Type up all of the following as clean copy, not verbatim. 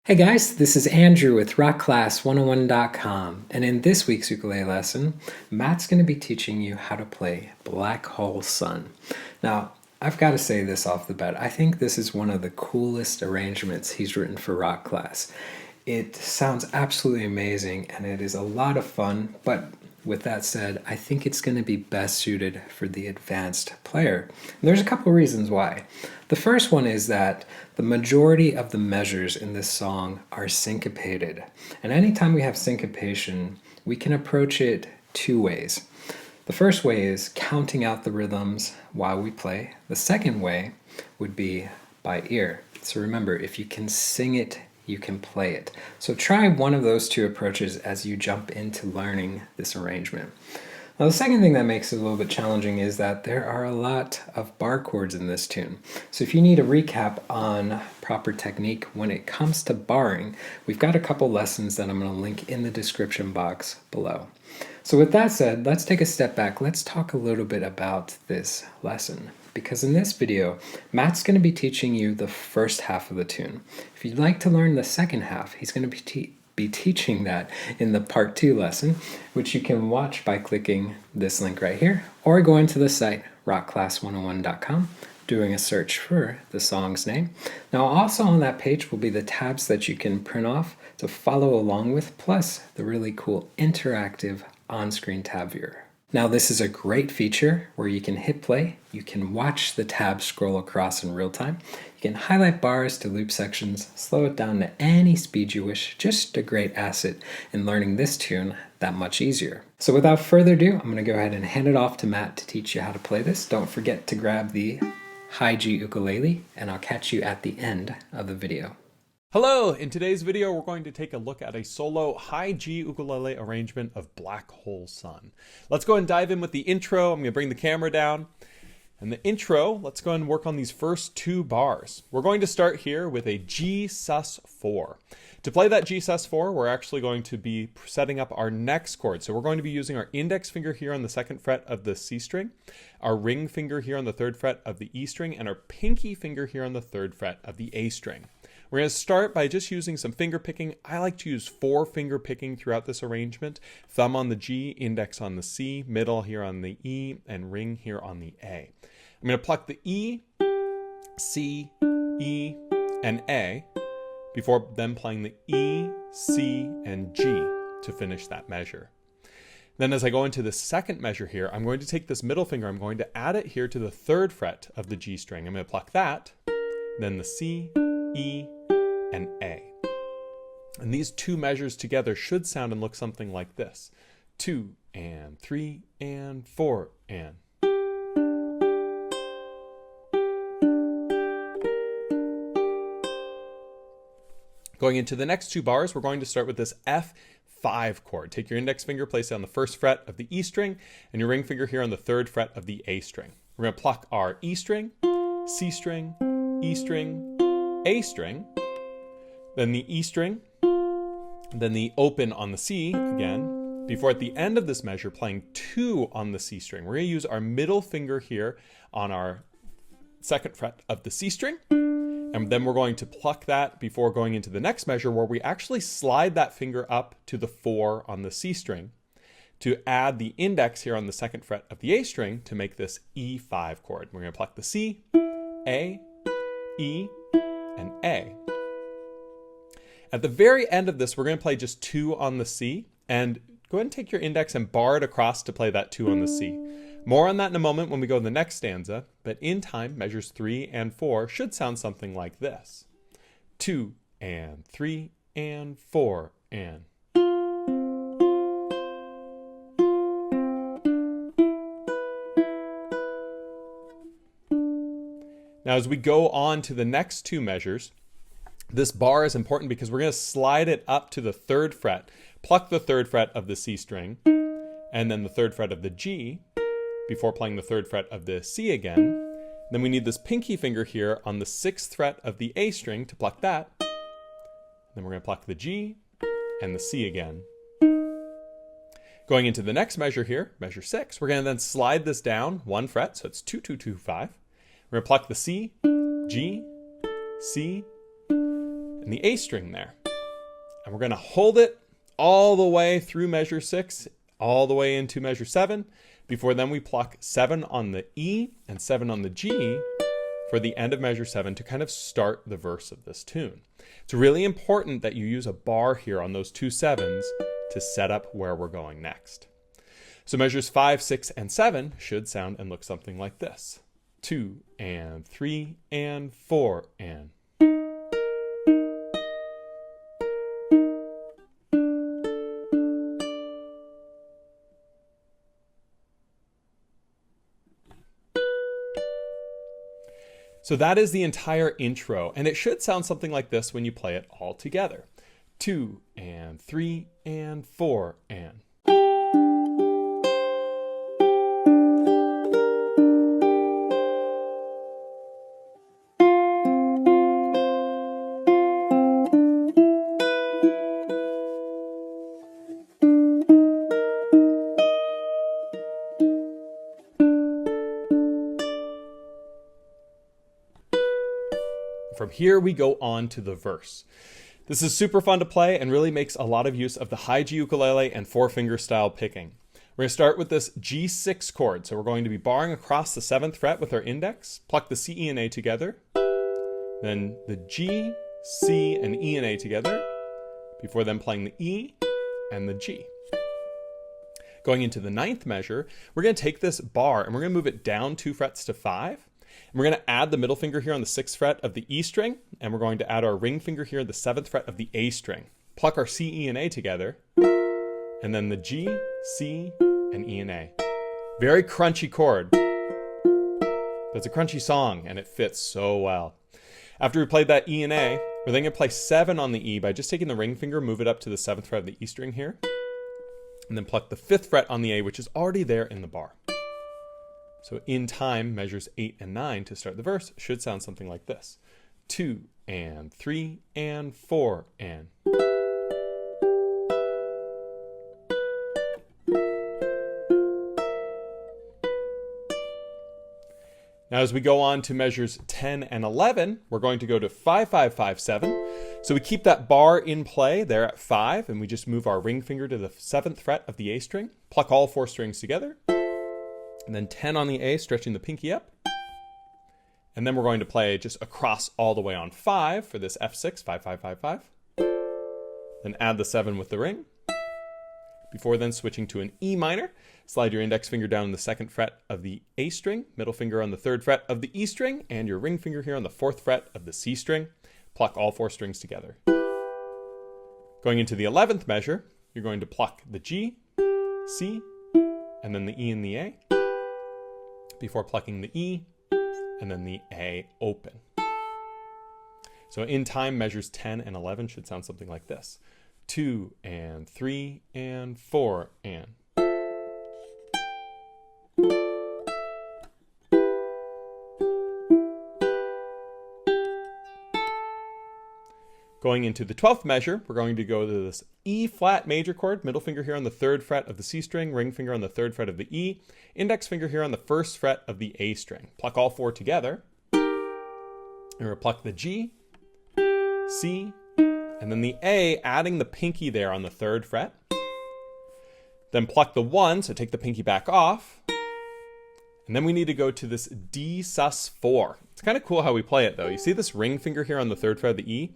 Hey guys, this is Andrew with rockclass101.com, and in this week's ukulele lesson, Matt's going to be teaching you how to play Black Hole Sun. Now, I've got to say this off the bat, I think this is one of the coolest arrangements he's written for Rock Class. It sounds absolutely amazing and it is a lot of fun, but with that said, I think it's going to be best suited for the advanced player. And there's a couple reasons why. The first one is that the majority of the measures in this song are syncopated. And anytime we have syncopation, we can approach it two ways. The first way is counting out the rhythms while we play. The second way would be by ear. So remember, if you can sing it, you can play it. So try one of those two approaches as you jump into learning this arrangement. Now the second thing that makes it a little bit challenging is that there are a lot of bar chords in this tune. So if you need a recap on proper technique when it comes to barring, we've got a couple lessons that I'm going to link in the description box below. So with that said, let's take a step back. Let's talk a little bit about this lesson. Because in this video, Matt's going to be teaching you the first half of the tune. If you'd like to learn the second half, he's going to be teaching that in the part 2 lesson, which you can watch by clicking this link right here, or going to the site rockclass101.com, doing a search for the song's name. Now also on that page will be the tabs that you can print off to follow along with, plus the really cool interactive on-screen tab viewer. Now this is a great feature where you can hit play, you can watch the tabs scroll across in real time, you can highlight bars to loop sections, slow it down to any speed you wish, just a great asset in learning this tune that much easier. So without further ado, I'm going to go ahead and hand it off to Matt to teach you how to play this. Don't forget to grab the high G ukulele, and I'll catch you at the end of the video. Hello! In today's video, we're going to take a look at a solo high G ukulele arrangement of Black Hole Sun. Let's go and dive in with the intro. I'm going to bring the camera down. And the intro, let's go and work on these first two bars. We're going to start here with a G sus4. To play that G sus4, we're actually going to be setting up our next chord. So we're going to be using our index finger here on the 2nd fret of the C string, our ring finger here on the 3rd fret of the E string, and our pinky finger here on the 3rd fret of the A string. We're going to start by just using some finger picking. I like to use 4 finger picking throughout this arrangement. Thumb on the G, index on the C, middle here on the E, and ring here on the A. I'm going to pluck the E, C, E, and A before then playing the E, C, and G to finish that measure. Then as I go into the second measure here, I'm going to take this middle finger, I'm going to add it here to the 3rd fret of the G string. I'm going to pluck that, then the C, E, and A. And these two measures together should sound and look something like this. 2 and 3 and 4 and. Going into the next two bars, we're going to start with this F5 chord. Take your index finger, place it on the 1st fret of the E string, and your ring finger here on the 3rd fret of the A string. We're going to pluck our E string, C string, E string, A string, then the E string, then the open on the C again, before at the end of this measure playing 2 on the C string. We're going to use our middle finger here on our 2nd fret of the C string, and then we're going to pluck that before going into the next measure where we actually slide that finger up to the 4 on the C string to add the index here on the 2nd fret of the A string to make this E5 chord. We're going to pluck the C, A, E, and A. At the very end of this, we're going to play just 2 on the C, and go ahead and take your index and bar it across to play that 2 on the C. More on that in a moment when we go to the next stanza, but in time, measures 3 and 4 should sound something like this. 2 and 3 and 4 and. Now as we go on to the next two measures, this bar is important because we're going to slide it up to the 3rd fret, pluck the 3rd fret of the C string, and then the 3rd fret of the G, before playing the 3rd fret of the C again. Then we need this pinky finger here on the 6th fret of the A string to pluck that. Then we're going to pluck the G and the C again. Going into the next measure here, measure 6, we're going to then slide this down 1 fret, so it's 2, 2, 2, 5. We're going to pluck the C, G, C, and the A string there. And we're going to hold it all the way through measure 6, all the way into measure 7. Before then we pluck 7 on the E and 7 on the G for the end of measure 7 to kind of start the verse of this tune. It's really important that you use a bar here on those 2 sevens to set up where we're going next. So measures 5, 6, and 7 should sound and look something like this. 2 and 3 and 4 and. So that is the entire intro, and it should sound something like this when you play it all together. 2 and 3 and 4 and. From here, we go on to the verse. This is super fun to play and really makes a lot of use of the high G ukulele and 4-finger style picking. We're going to start with this G6 chord. So we're going to be barring across the 7th fret with our index, pluck the C, E, and A together, then the G, C, and E and A together, before then playing the E and the G. Going into the 9th measure, we're going to take this bar and we're going to move it down 2 frets to 5. And we're going to add the middle finger here on the 6th fret of the E string, and we're going to add our ring finger here on the 7th fret of the A string. Pluck our C, E, and A together, and then the G, C, and E and A. Very crunchy chord. But it's a crunchy song, and it fits so well. After we played that E and A, we're then going to play 7 on the E by just taking the ring finger, move it up to the 7th fret of the E string here, and then pluck the 5th fret on the A, which is already there in the bar. So in time, measures 8 and 9 to start the verse should sound something like this. 2 and 3 and 4 and. Now as we go on to measures 10 and 11, we're going to go to 5, 5, 5, 7. So we keep that bar in play there at 5, and we just move our ring finger to the 7th fret of the A string, pluck all 4 strings together, and then 10 on the A, stretching the pinky up. And then we're going to play just across all the way on 5 for this F6, 5, 5, 5, 5. Then add the 7 with the ring. Before then switching to an E minor, slide your index finger down on the 2nd fret of the A string, middle finger on the 3rd fret of the E string, and your ring finger here on the 4th fret of the C string. Pluck all 4 strings together. Going into the 11th measure, you're going to pluck the G, C, and then the E and the A, before plucking the E and then the A open. So in time, measures 10 and 11 should sound something like this. 2 and 3 and 4 and. Going into the 12th measure, we're going to go to this E flat major chord, middle finger here on the 3rd fret of the C string, ring finger on the 3rd fret of the E, index finger here on the 1st fret of the A string. Pluck all 4 together, and we'll pluck the G, C, and then the A, adding the pinky there on the 3rd fret. Then pluck the 1, so take the pinky back off, and then we need to go to this D sus4. It's kind of cool how we play it though. You see this ring finger here on the 3rd fret of the E?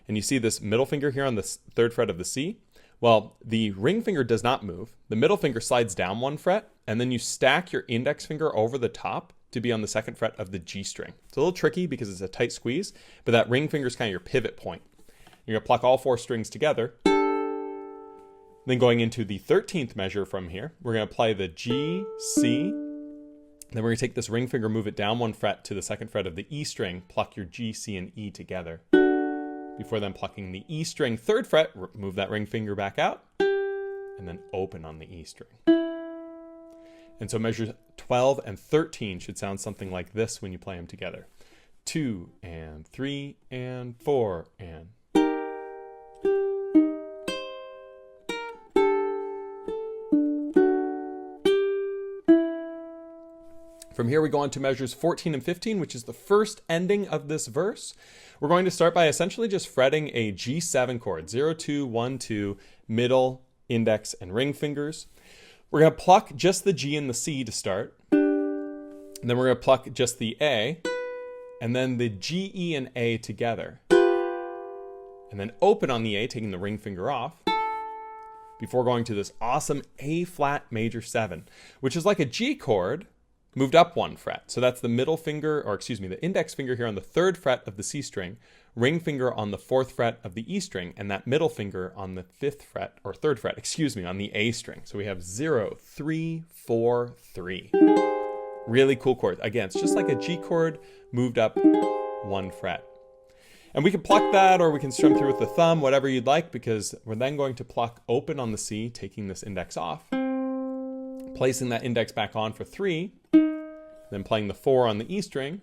And you see this middle finger here on the 3rd fret of the C? Well, the ring finger does not move. The middle finger slides down 1 fret, and then you stack your index finger over the top to be on the 2nd fret of the G string. It's a little tricky because it's a tight squeeze, but that ring finger is kind of your pivot point. You're going to pluck all 4 strings together. Then going into the 13th measure from here, we're going to play the G, C. Then we're going to take this ring finger, move it down 1 fret to the 2nd fret of the E string, pluck your G, C, and E together. Before then plucking the E string 3rd fret, move that ring finger back out, and then open on the E string. And so measures 12 and 13 should sound something like this when you play them together. 2 and 3 and 4 and. From here we go on to measures 14 and 15, which is the first ending of this verse. We're going to start by essentially just fretting a G7 chord, 0, 2, 1, 2, middle, index, and ring fingers. We're going to pluck just the G and the C to start. And then we're going to pluck just the A, and then the G, E, and A together. And then open on the A, taking the ring finger off, before going to this awesome A flat major 7, which is like a G chord, moved up 1 fret. So that's the middle finger, or excuse me, the index finger here on the 3rd fret of the C string, ring finger on the 4th fret of the E string, and that middle finger on the 5th fret, or 3rd fret, excuse me, on the A string. So we have 0, 3, 4, 3. Really cool chord. Again, it's just like a G chord moved up 1 fret. And we can pluck that, or we can strum through with the thumb, whatever you'd like, because we're then going to pluck open on the C, taking this index off, placing that index back on for 3, then playing the 4 on the E string,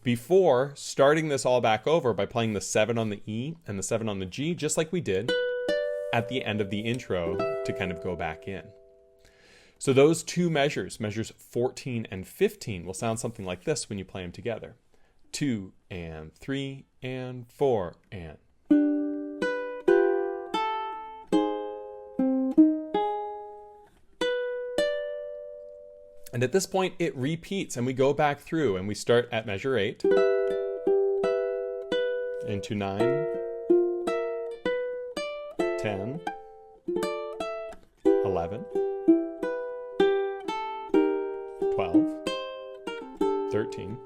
before starting this all back over by playing the 7 on the E and the 7 on the G, just like we did at the end of the intro to kind of go back in. So those two measures, measures 14 and 15, will sound something like this when you play them together. 2 and 3 and 4 and. And at this point, it repeats, and we go back through, and we start at measure 8, into 9, 10, 11, 12, 13.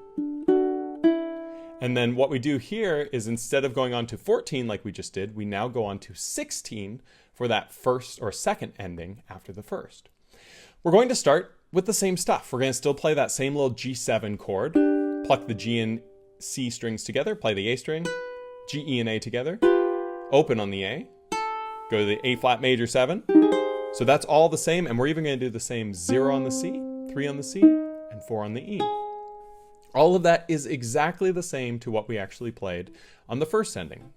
And then what we do here is, instead of going on to 14 like we just did, we now go on to 16 for that first or second ending after the first. We're going to start with the same stuff. We're going to still play that same little G7 chord, pluck the G and C strings together, play the A string, G, E, and A together, open on the A, go to the A flat major 7. So that's all the same, and we're even going to do the same 0 on the C, 3 on the C, and 4 on the E. All of that is exactly the same to what we actually played on the first ending.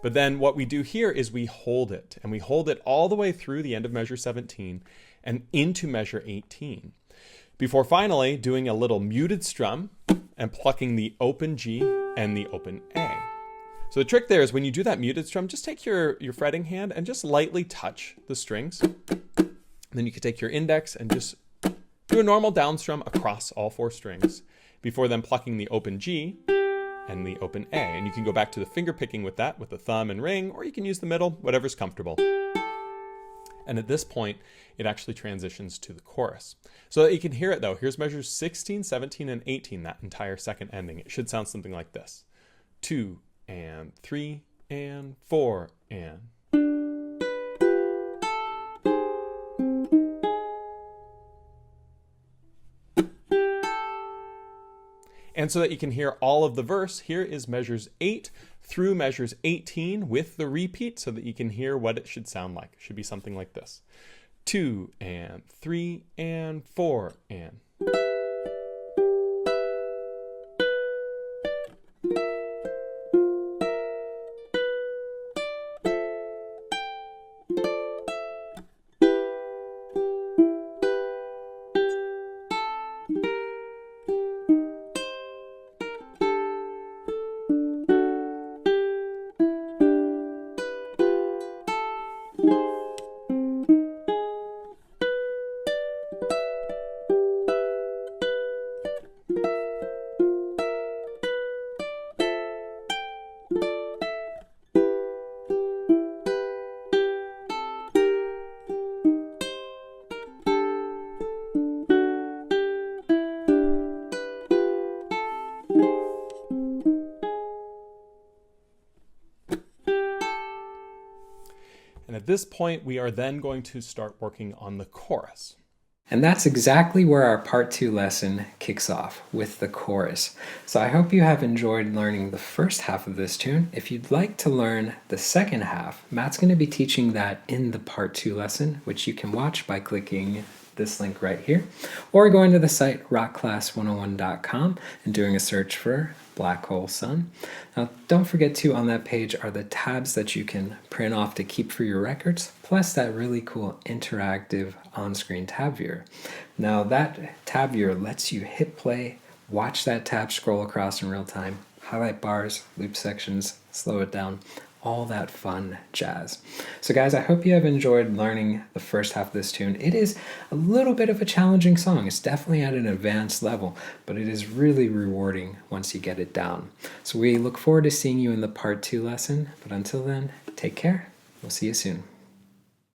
But then what we do here is we hold it, and we hold it all the way through the end of measure 17 and into measure 18, before finally doing a little muted strum and plucking the open G and the open A. So the trick there is, when you do that muted strum, just take your fretting hand and just lightly touch the strings. Then you can take your index and just do a normal down strum across all 4 strings, before then plucking the open G and the open A. And you can go back to the finger picking with that, with the thumb and ring, or you can use the middle, whatever's comfortable. And at this point, it actually transitions to the chorus. So that you can hear it though, here's measures 16, 17, and 18, that entire second ending. It should sound something like this. 2 and 3 and 4 and. And so that you can hear all of the verse, here is measures 8 through measures 18 with the repeat, so that you can hear what it should sound like. It should be something like this. 2 and 3 and 4 and. And at this point, we are then going to start working on the chorus. And that's exactly where our part 2 lesson kicks off, with the chorus. So I hope you have enjoyed learning the first half of this tune. If you'd like to learn the second half, Matt's going to be teaching that in the part 2 lesson, which you can watch by clicking this link right here, or going to the site rockclass101.com and doing a search for Black Hole Sun. Now, don't forget too, on that page are the tabs that you can print off to keep for your records, plus that really cool interactive on-screen tab viewer. Now, that tab viewer lets you hit play, watch that tab scroll across in real time, highlight bars, loop sections, slow it down, all that fun jazz. So guys, I hope you have enjoyed learning the first half of this tune. It is a little bit of a challenging song. It's definitely at an advanced level, but it is really rewarding once you get it down. So we look forward to seeing you in the part 2 lesson, but until then, take care. We'll see you soon.